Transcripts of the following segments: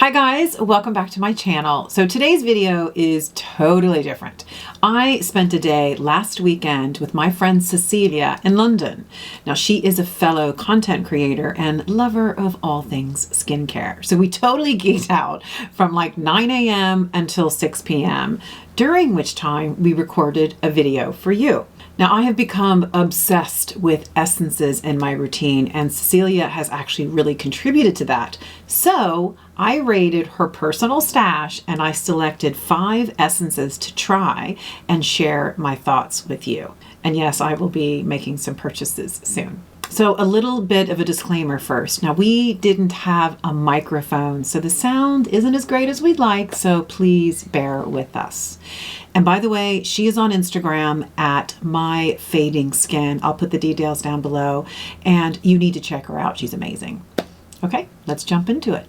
Hi guys, welcome back to my channel. So today's video is totally different. I spent a day last weekend with my friend Cecilia in London. Now she is a fellow content creator and lover of all things skincare. So we totally geeked out from like 9 a.m. until 6 p.m., during which time we recorded a video for you. Now, I have become obsessed with essences in my routine, and Cecilia has actually really contributed to that. So I raided her personal stash and I selected 5 essences to try and share my thoughts with you. And yes, I will be making some purchases soon. So a little bit of a disclaimer first. Now, we didn't have a microphone, so the sound isn't as great as we'd like, so please bear with us. And by the way, she is on Instagram at myfadingskin. I'll put the details down below, and you need to check her out. She's amazing. Okay, let's jump into it.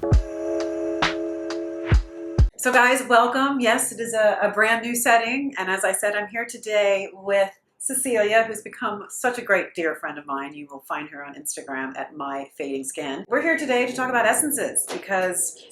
So guys, welcome. Yes, it is a brand new setting, and as I said, I'm here today with Cecilia, who's become such a great dear friend of mine. You will find her on Instagram at myfadingskin. We're here today to talk about essences because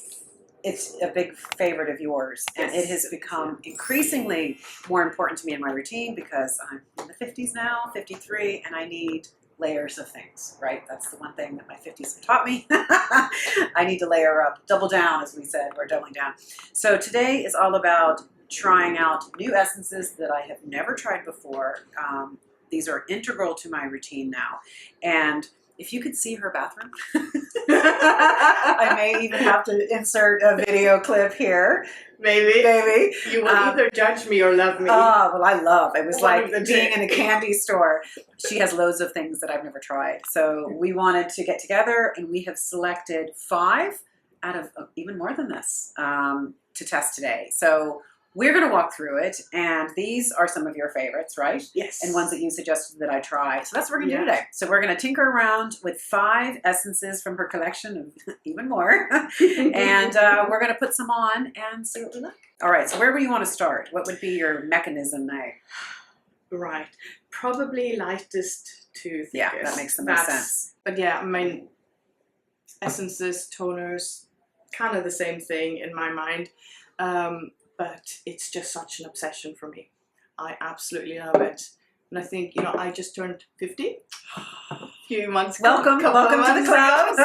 it's a big favorite of yours, and it has become increasingly more important to me in my routine because I'm in the 50s now, 53, and I need layers of things, right? That's the one thing that my 50s have taught me. I need to layer up, double down, as we said. We're doubling down. So today is all about trying out new essences that I have never tried before. These are integral to my routine now. And if you could see her bathroom, I may even have to insert a video clip here. Maybe. You will either judge me or love me. Oh, well, I love. It was like being in a candy store. She has loads of things that I've never tried. So we wanted to get together, and we have selected 5 out of even more than this to test today. So we're going to walk through it, and these are some of your favorites, right? Yes. And ones that you suggested that I try. So that's what we're going to do today. So we're going to tinker around with 5 essences from her collection of even more. And we're going to put some on and see what we like. All right, so where would you want to start? What would be your mechanism now? Right. Probably lightest to thickest. Yeah, that makes the most sense. But yeah, I mean, essences, toners, kind of the same thing in my mind. But it's just such an obsession for me. I absolutely love it. And I think, I just turned 50 a few months ago. Welcome to the club.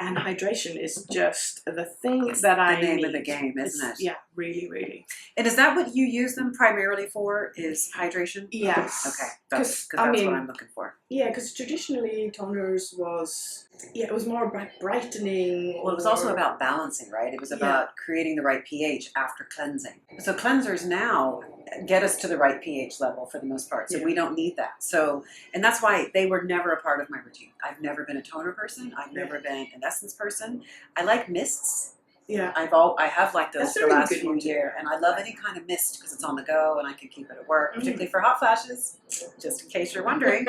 And hydration is just the thing that I need. The name of the game, isn't it? Yeah, really, really. And is that what you use them primarily for, is hydration? Yes. Okay, that's what I'm looking for. Yeah, because traditionally toners was, it was more brightening. Well, it was also about balancing, right? It was about creating the right pH after cleansing. So cleansers now get us to the right pH level for the most part. So we don't need that. So, and that's why they were never a part of my routine. I've never been a toner person. I've never been an essence person. I like mists. Yeah. I have liked those for the last few years, and I love any kind of mist because it's on the go and I can keep it at work, particularly for hot flashes, just in case you're wondering.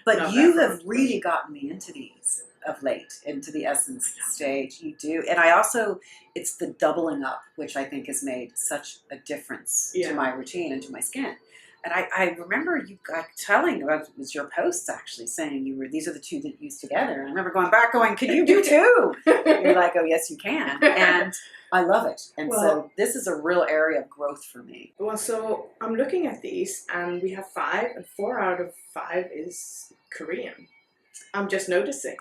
But you have really gotten me into these of late, into the essence stage. You do. And I also, it's the doubling up, which I think has made such a difference to my routine and to my skin. And I remember you telling about, it was your posts actually, saying these are the 2 that you use together. And I remember going back going, can you do 2? You're like, oh yes, you can. And I love it. And so this is a real area of growth for me. Well, so I'm looking at these and we have 5 and 4 out of 5 is Korean. I'm just noticing.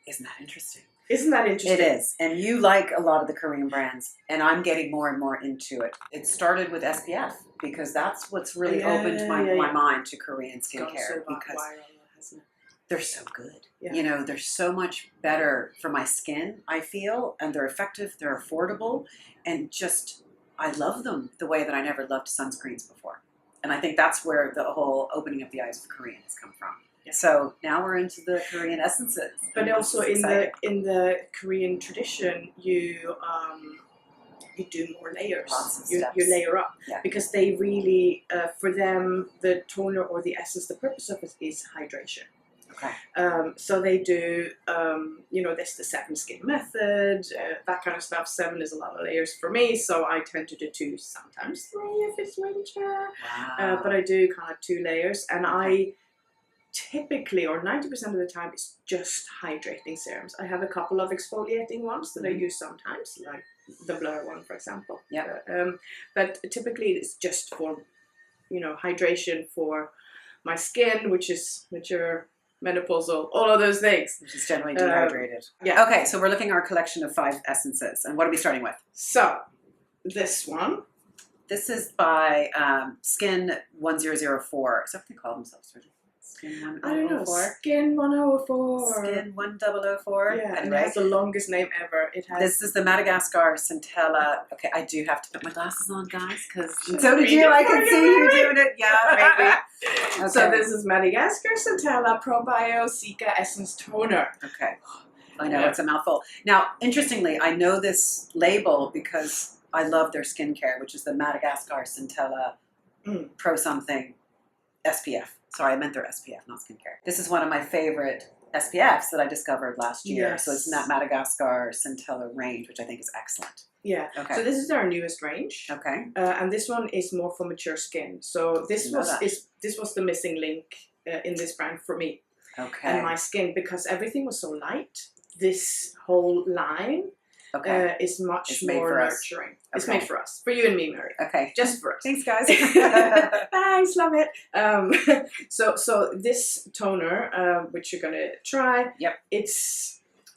Isn't that interesting? Isn't that interesting? It is. And you like a lot of the Korean brands, and I'm getting more and more into it. It started with SPF because that's what's really opened my mind to Korean skincare, because they're so good. Yeah. They're so much better for my skin, I feel, and they're effective, they're affordable, and just, I love them the way that I never loved sunscreens before. And I think that's where the whole opening up the eyes of Koreans come from. So now we're into the Korean essences. But also in the Korean tradition, you do more layers. You layer up because they really, for them, the toner or the essence, the purpose of it is hydration. Okay. So they do, there's the 7 skin method, that kind of stuff. 7 is a lot of layers for me, so I tend to do 2, sometimes 3 if it's winter. Wow. But I do kind of 2 layers, and typically, or 90% of the time, it's just hydrating serums. I have a couple of exfoliating ones that I use sometimes, like the Blur one, for example. Yeah. But typically, it's just for, hydration for my skin, which is mature, menopausal, all of those things. Which is generally dehydrated. Yeah. Okay, so we're looking at our collection of 5 essences. And what are we starting with? So, this one. This is by Skin 1004. Is that what they call themselves? Skin 1004? I don't know. Skin 1004. Skin 1004. Yeah, and Anyway, it has the longest name ever. It has. this is the Madagascar Centella. Okay, I do have to put my glasses on, guys, because Should so I did read you. it I for can you, see you maybe? doing it. Yeah, maybe. Okay. So this is Madagascar Centella Probio Cica Essence Toner. Okay. I know, it's a mouthful. Now, interestingly, I know this label because I love their skincare, which is the Madagascar Centella Pro Something SPF. Sorry, I meant their SPF, not skincare. This is one of my favorite SPFs that I discovered last year. Yes. So it's in that Madagascar Centella range, which I think is excellent. Yeah. Okay. So this is our newest range. Okay. And this one is more for mature skin. So this Know was that. this was the missing link in this brand for me Okay. and my skin, because everything was so light. This whole line Okay. is much It's made more for us. nurturing. It's Okay. made for us, for you and me, Mary. Okay. Just for us. Thanks, guys. Thanks, love it. So this toner, which you're gonna try, Yep.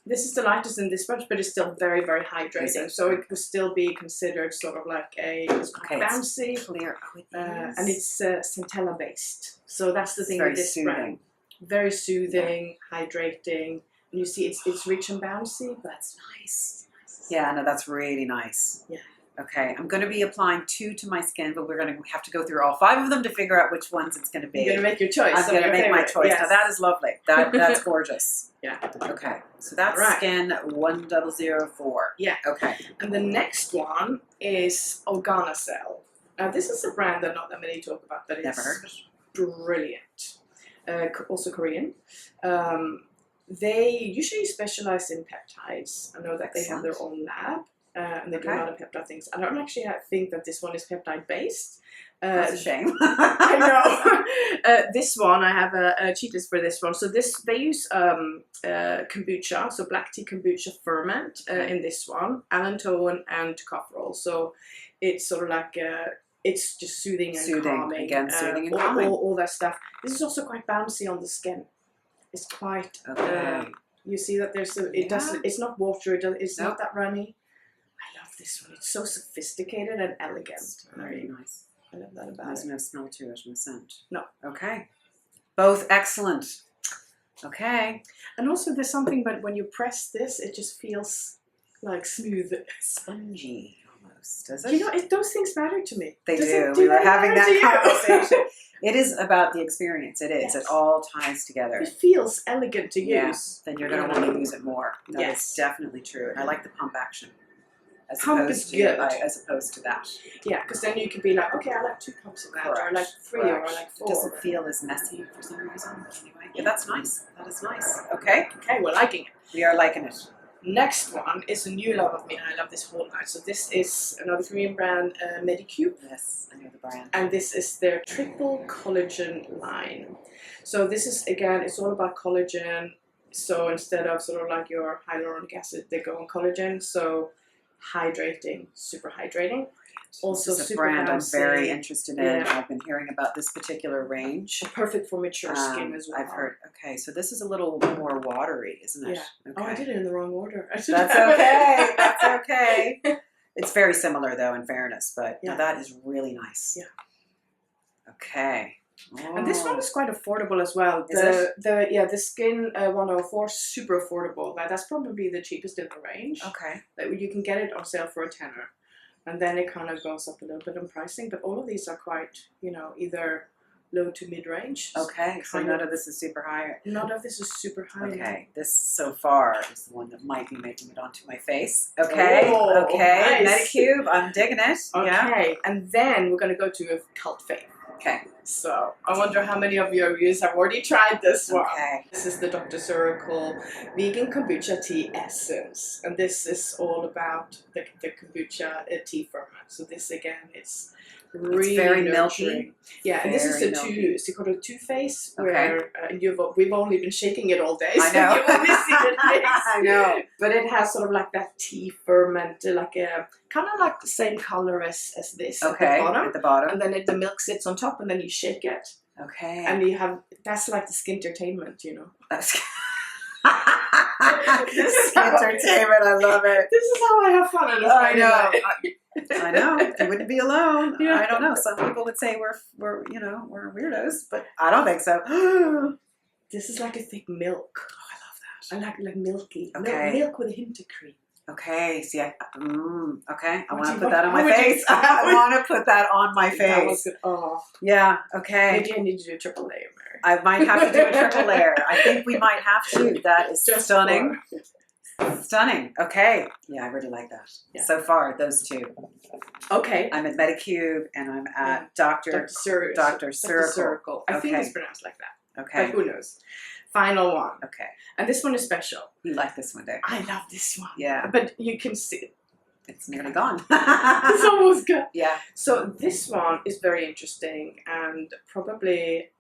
This is the lightest in this bunch, but it's still very, very hydrating. So it could still be considered sort of like it's quite bouncy, Clear. Oh, it is. and it's centella based. So that's the thing Very with this soothing. brand. Very soothing, hydrating. And you see, it's rich and bouncy, but it's nice. Yeah, no, that's really nice. Yeah. Okay, I'm going to be applying 2 to my skin, but we're going to have to go through all 5 of them to figure out which ones it's going to be. You're gonna make your choice. I'm going to make my choice. Yes. Now that is lovely. That's gorgeous. Yeah. Okay, so that's Right. Skin 1004. Yeah. Okay. And the next one is Organa Cell. Now this is a brand that not that many talk about, but Never it's heard of it. brilliant. Also Korean. They usually specialize in peptides. I know that they have their own lab. And they do a Okay. lot of peptide things. I don't actually think that this one is peptide based. That's a shame. I know. This one, I have a cheat list for this one. So they use kombucha, so black tea kombucha ferment in this one, allantoin and tocopherol. So it's sort of like it's just soothing and calming. Again, soothing and calming. All that stuff. This is also quite bouncy on the skin. It's quite. Okay. You see that there's it's not watery. It's not that runny. I love this one. It's so sophisticated and elegant. Very nice. I love that about There's it. no smell to it, no scent. No. Okay. Both excellent. Okay. And also there's something, but when you press this, it just feels like smooth. Spongy almost, does it? You know, those things matter to me. They Does do. it- We were they having matter to that you? conversation. It is about the experience. It is. Yes. It all ties together. It feels elegant to Yeah. use. Then you're going to want to use it more. That is Yes. dedefinitely true. And I like the pump action. As Pump opposed is to, good. as opposed to that. Yeah, because then you could be like, okay, I like 2 pumps of that, or I like 3, or I like 4. It doesn't feel as messy for some reason. Anyway, yeah, that's nice. That is nice. Okay, Okay, we're liking it. we are liking it. Next one is a new love of mine. I love this whole line. So this is another Korean brand, Medicube. Yes, I know the brand. And this is their triple collagen line. So this is, again, it's all about collagen. So instead of sort of like your hyaluronic acid, they go on collagen. So hydrating, super hydrating. Also This is a super brand I'm bouncy. very interested in. Yeah. I've been hearing about this particular range. Perfect for mature skin as well. I've heard. Okay, so this is a little more watery, isn't it? Yeah. Okay. Oh, I did it in the wrong order. That's okay. That's okay. It's very similar, though, in fairness, but Yeah. now that is really nice. Yeah. Okay. And this one is quite affordable as well. Is The Skin 104, super affordable. That's probably the cheapest in the range. Okay. You can get it on sale for $10. And then it kind of goes up a little bit in pricing. But all of these are quite, either low to mid-range. Okay. So Kind none of. of this is super high. None of this is super high. Okay. This so far is the one that might be making it onto my face. Okay. Oh, okay. nice. Medicube. I'm digging it. Okay. Yeah. And then we're going to go to a cult fave. Okay. So I wonder how many of your viewers have already tried this one. Okay. This is the Dr. Ceuracle Vegan Kombucha Tea Essence. And this is all about the kombucha tea ferment. So this again, it's really very nurturing. milky. Yeah, and this is Very the milky. it's called a two-face, Okay. where we've only been shaking it all day, I so know. you've only seen it mix. I know. But it has sort of like that tea ferment, like a kind of like the same color as this Okay. at At the bottom. and then the milk sits on top, and then you shake it, Okay. and you have that's like the skin entertainment, you know. That's This is how- entertainment. I love it. This is how I have fun on a I Friday know. night. I know. You wouldn't be alone. Yeah. I don't know. Some people would say we're weirdos, but I don't think so. This is like a thick milk. Oh, I love I like milky. Okay. Milk with a hint of cream. that. Okay. See, okay. I What want do to you- put that on how my would you- face. I want to put that on my That was face. good. Oh, Yeah. Okay. maybe I need to do a triple layer, Mary. I might have to do a triple layer. I think we might have to. That is Just stunning. for- Stunning. Okay. Yeah, I really like that. Yeah. So far, those two. Okay. I'm at Medicube and I'm at Dr. Dr. Ceuracle. Ceuracle. I think Okay. it's pronounced like that. Okay. But who knows? Final one. Okay. And this one is special. You like this one, Dick? I love this one. Yeah. But you can see It's nearly gone. it's almost good. Yeah. So this one is very interesting, and probably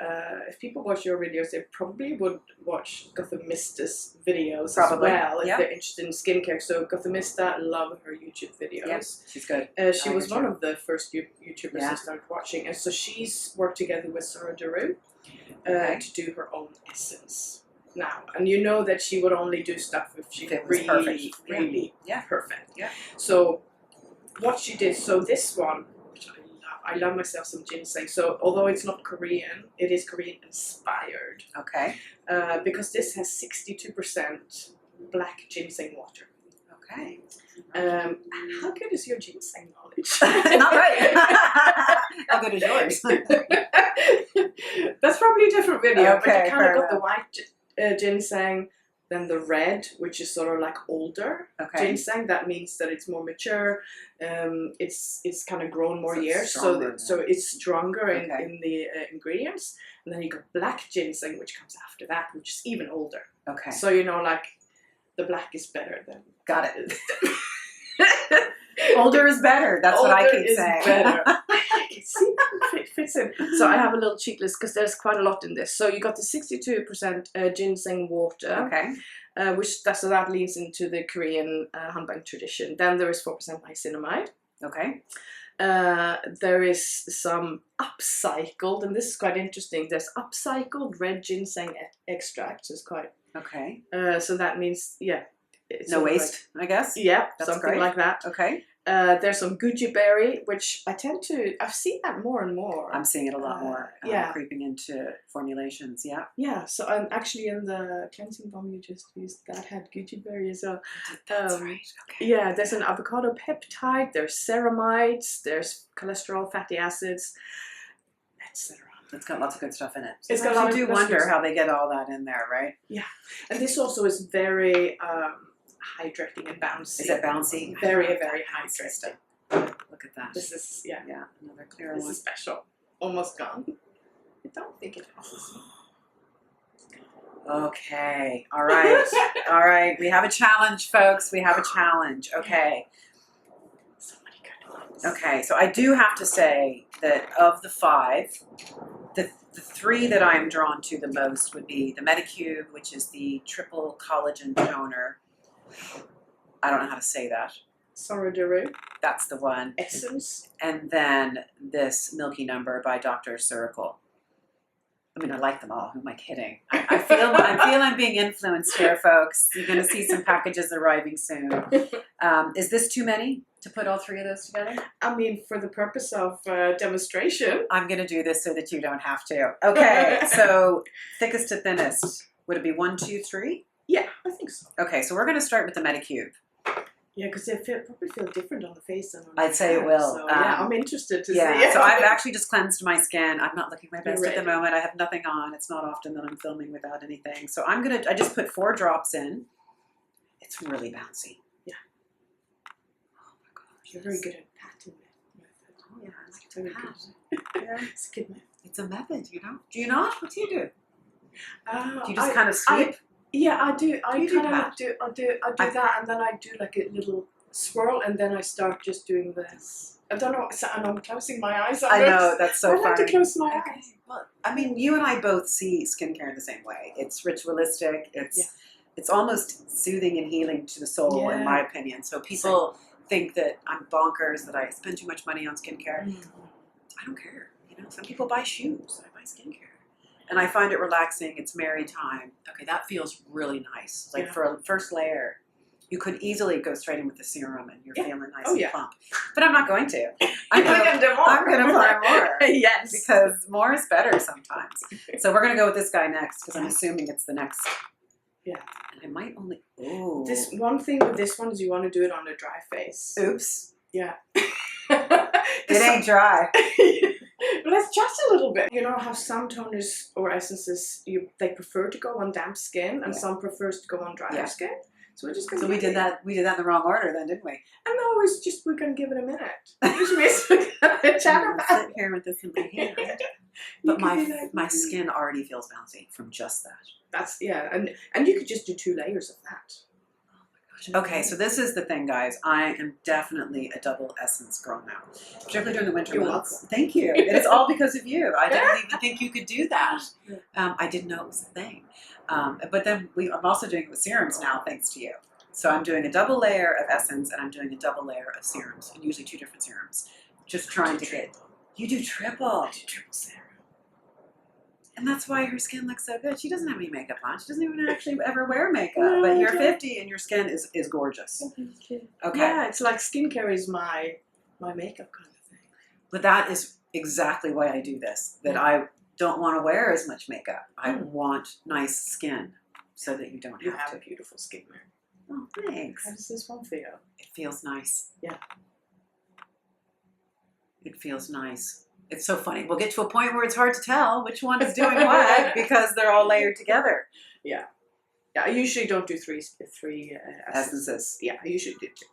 if people watch your videos, they probably would watch Gothamista videos Probably, as well if yeah. they're interested in skincare. So Gothamista, love her YouTube videos. Yep. She's good. She I was get one you. of the first YouTubers Yeah. I started watching, and so she's worked together with Saro de Rue Okay. to do her own essence now. And you know that she would only do stuff if she If it was really, perfect. Yeah. really Yeah. perfect. Yeah. So what she did, so this one, which I love myself some ginseng. So although it's not Korean, it is Korean inspired Okay. because this has 62% black ginseng water. Okay. How good is your ginseng knowledge? Not right. How good is yours? That's probably a different video, but Okay, you kind fair of got the enough. white ginseng, then the red, which is sort of like older Okay. ginseng. That means that it's more mature. It's kind of grown more So it's years, stronger so it's stronger Okay. in the ingredients. And then you got black ginseng, which comes after that, which is even older. Okay. So you know, like the black is better than Got it. Older is better. That's what I Older keep is saying. better. See, it fits in. So I have a little cheat list because there's quite a lot in this. So you got the 62% ginseng water, Okay. so that leads into the Korean hanbang tradition. Then there is 4% niacinamide. Okay. There is some upcycled, and this is quite interesting. There's upcycled red ginseng extract. So it's quite. Okay. So that means it's No sort of waste, I guess. Like, yeah, That's something great. like that. Okay. There's some goji berry, which I've seen that more and more. I'm seeing it a lot more. yeah. Creeping into formulations. Yeah. Yeah, so I'm actually in the cleansing balm you just used, that had goji berry as well. That's Um, right. Okay. Yeah, there's an avocado peptide, there's ceramides, there's cholesterol, fatty acids, etc. It's got lots of good stuff in it. It's got a lot you of do good wonder stuff. how they get all that in there, right? And this also is very hydrating and bouncy. Is it bouncy? Very, very Bouncy hydrating. stuff. Look at that. This is, Yeah, another clear this one. is special. Almost gone. I don't think it has. Okay. All right. All right. We have a challenge, folks. We have a challenge. Okay. So many good ones. Okay. So I do have to say that of the 5, the 3 that I'm drawn to the most would be the Medicube, which is the triple collagen toner. I don't know how to say that. Saro de Rue. That's the one. Essence. And then this Milky Number by Dr. Ceuracle. I mean, I like them all. Who am I kidding? I feel I'm being influenced here, folks. You're going to see some packages arriving soon. Is this too many to put all 3 of those together? I mean, for the purpose of demonstration. I'm going to do this so that you don't have to. Okay, so thickest to thinnest. Would it be 1, 2, 3? Yeah, I think so. Okay, so we're going to start with the Medicube. Yeah, because they probably feel different on the face than on I'd the say it hand, will. So, yeah, I'm interested to see. Yeah, so I've actually just cleansed my skin. I'm not looking my best You're at the ready. moment. I have nothing on. It's not often that I'm filming without anything. So I just put 4 drops in. It's really bouncy. Yeah. Oh my gosh. You're very good at patting method. Oh yeah, I like Very to good. pat. Yeah. It's a good myth. It's a method, you know. Do you not? What do you do? Do you just I- kind of sweep? Yeah, I do. I You do kind of that. do. I do that, and then I do like a little swirl, and then I start just doing this. I don't know. And I'm closing my eyes. I know, that's so I like to funny. close my Okay. eyes. Well, I mean, you and I both see skincare the same way. It's ritualistic. It's almost soothing and healing to the soul, in my opinion. So people think that I'm bonkers, that I spend too much money on skincare. I don't care. You know, some people buy shoes. I buy skincare. And I find it relaxing. It's merry time. Okay, that feels really nice. Like for a first layer, you could easily go straight in with the serum and you're feeling nice and plump. But I'm not going to. I'm going to apply more. Yes. Because more is better sometimes. So we're going to go with this guy next because I'm assuming it's the next. Yeah. And I might only... Oh. This one thing with this one is you want to do it on a dry face. Oops. Yeah. It ain't dry. Let's just a little bit. You know how some toners or essences they prefer to go on damp skin, and some prefers to go on drier skin. So we're just gonna. So we did that. We did that in the wrong order, then, didn't we? And no, it's just we're gonna give it a minute. We're gonna chat about sit here with this in my hand. But my skin already feels bouncy from just that. That's and you could just do 2 layers of that. Okay, so this is the thing, guys. I am definitely a double essence girl now, particularly during the winter months. Thank you. It's all because of you. I didn't even think you could do that. I didn't know it was a thing. But then I'm also doing it with serums now, thanks to you. So I'm doing a double layer of essence, and I'm doing a double layer of serums, and usually 2 different serums. Just trying to get... You do triple. I do triple serum. And that's why her skin looks so good. She doesn't have any makeup on. She doesn't even actually ever wear makeup. But you're 50 and your skin is gorgeous. Okay. Yeah, it's like skincare is my makeup kind of thing. But that is exactly why I do this. That I don't want to wear as much makeup. I want nice skin so that you don't have to. A beautiful skin, man. Oh, thanks. How does this one feel? It feels nice. Yeah. It feels nice. It's so funny. We'll get to a point where it's hard to tell which one is doing what because they're all layered together. Yeah. Yeah, I usually don't do three essences. Yeah, I usually do 2.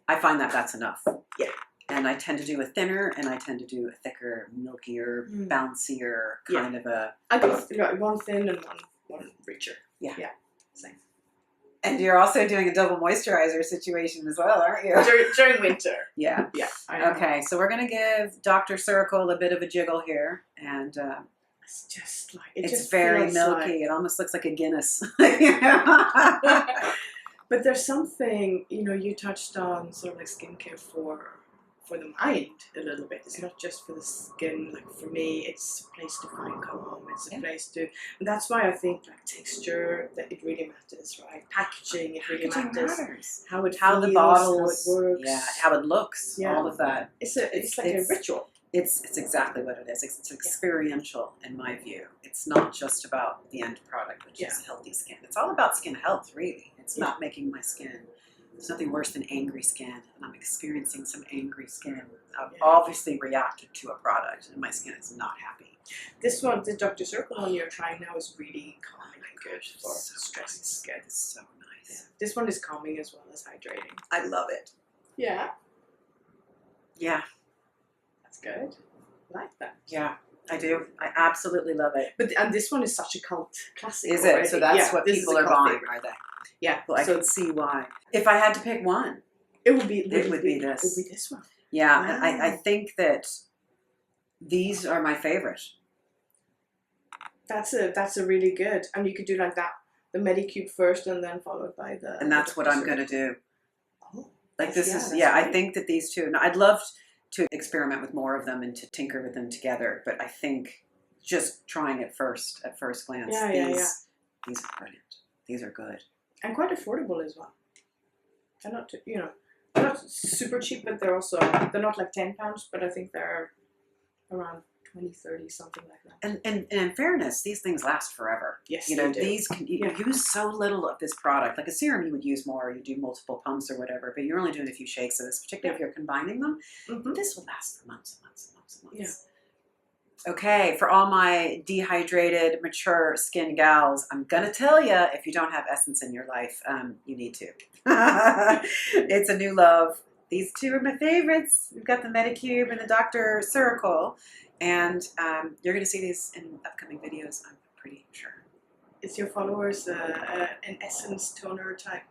I find that that's enough. Yeah. And I tend to do a thinner, and I tend to do a thicker, milkier, bouncier kind of a... I do one thin and one richer. Yeah. Yeah, same. And you're also doing a double moisturizer situation as well, aren't you? During winter. Yeah. Yeah. Okay, so we're going to give Dr. Ceuracle a bit of a jiggle here. And it's just like... It's very milky. It almost looks like a Guinness. But there's something, you touched on sort of like skincare for the mind a little bit. It's not just for the skin. Like for me, it's a place to find calm. It's a place to, and that's why I think like texture, that it really matters, right? Packaging, it really matters. How it feels, the bottles, how it works, how it looks, all of that. It's like a ritual. It's exactly what it is. It's experiential in my view. It's not just about the end product, which is healthy skin. It's all about skin health, really. It's not making my skin. There's nothing worse than angry skin, and I'm experiencing some angry skin. I've obviously reacted to a product, and my skin is not happy. This one, the Dr. Ceuracle one you're trying now, is really calming and good for stressed skin. It's so nice. Yeah. This one is calming as well as hydrating. I love it. Yeah. Yeah. That's good. I like that. Yeah, I do. I absolutely love it. And this one is such a cult classic. Is it? So that's what people are buying, are they? Yeah. Well, I can see why. If I had to pick one, it would be this. It would be this one. Yeah, wow. I think that these are my favorite. That's a really good, and you could do like that, the Medicube first, and then followed by the. And that's what I'm gonna do. Oh, like this is I think that these two. I'd love to experiment with more of them and to tinker with them together, but I think just trying it first at first glance. These are brilliant. These are good. And quite affordable as well. They're not, they're not super cheap, but they're not like £10, but I think they're around 20, 30, something like that. And in fairness, these things last forever. Yes, these can you use so little of this product. Like a serum, you would use more. You do multiple pumps or whatever, but you're only doing a few shakes of this, particularly if you're combining them. This will last for months and months and months and months. Yeah. Okay, for all my dehydrated, mature skin gals, I'm gonna tell you, if you don't have essence in your life, you need to. It's a new love. These two are my favorites. We've got the Medicube and the Dr. Ceuracle. And you're going to see these in upcoming videos, I'm pretty sure. Is your followers an essence toner type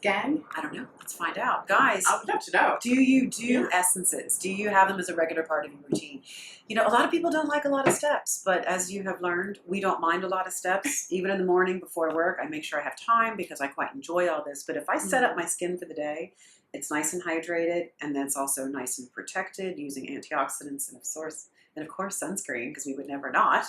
gang? I don't know. Let's find out. Guys, I would love to know. do you do essences? Do you have them as a regular part of your routine? You know, a lot of people don't like a lot of steps, but as you have learned, we don't mind a lot of steps. Even in the morning before work, I make sure I have time because I quite enjoy all this. But if I set up my skin for the day, it's nice and hydrated, and then it's also nice and protected using antioxidants and of course sunscreen, because we would never not.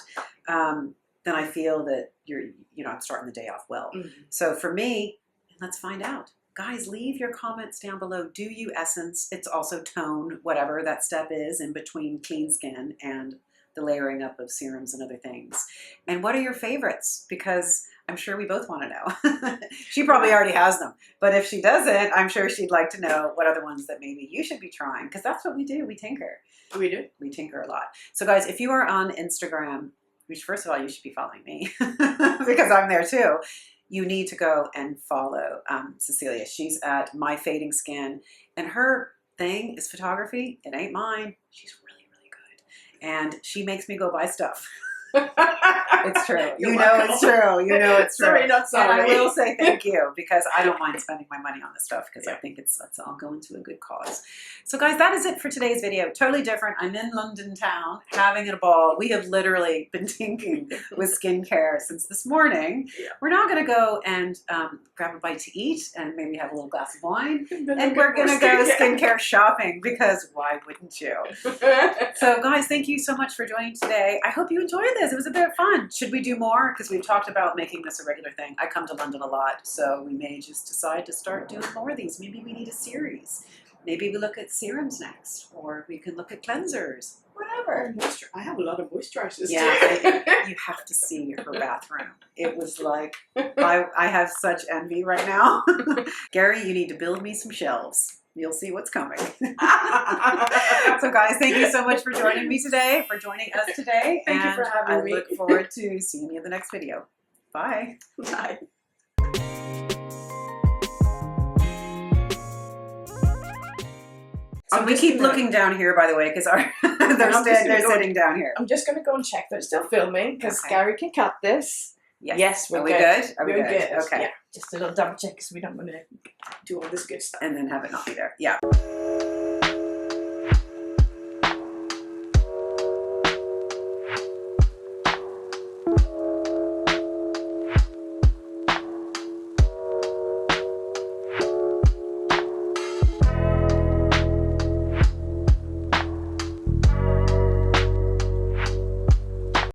Then I feel that I'm starting the day off well. So for me, let's find out. Guys, leave your comments down below. Do you essence? It's also tone, whatever that step is in between clean skin and the layering up of serums and other things. And what are your favorites? Because I'm sure we both want to know. She probably already has them. But if she doesn't, I'm sure she'd like to know what other ones that maybe you should be trying. Because that's what we do. We tinker. We do. We tinker a lot. So guys, if you are on Instagram, which first of all, you should be following me because I'm there too. You need to go and follow Cecilia. She's at My Fading Skin, and her thing is photography. It ain't mine. She's really, really good. And she makes me go buy stuff. It's true. You know it's true. You know it's true. Sorry, not sorry. And I will say thank you because I don't mind spending my money on this stuff because I think it's all going to a good cause. So guys, that is it for today's video. Totally different. I'm in London town having a ball. We have literally been tinking with skincare since this morning. Yeah. We're now going to go and grab a bite to eat and maybe have a little glass of wine. And we're going to go skincare shopping because why wouldn't you? So guys, thank you so much for joining today. I hope you enjoyed this. It was a bit of fun. Should we do more? Because we've talked about making this a regular thing. I come to London a lot, so we may just decide to start doing more of these. Maybe we need a series. Maybe we look at serums next, or we can look at cleansers, whatever. I have a lot of moisturizers too. Yeah, you have to see her bathroom. It was like, I have such envy right now. Gary, you need to build me some shelves. You'll see what's coming. So guys, thank you so much for joining me today, for joining us today. Thank you for having me. I look forward to seeing you in the next video. Bye. Bye. So we keep looking down here, by the way, because they're sitting down here. I'm just going to go and check that it's still filming, because Gary can cut this. Yes, we're good. good. Are we good? Okay. Yeah, just a little double check because we don't want to do all this good stuff. And then have it not be there. Yeah.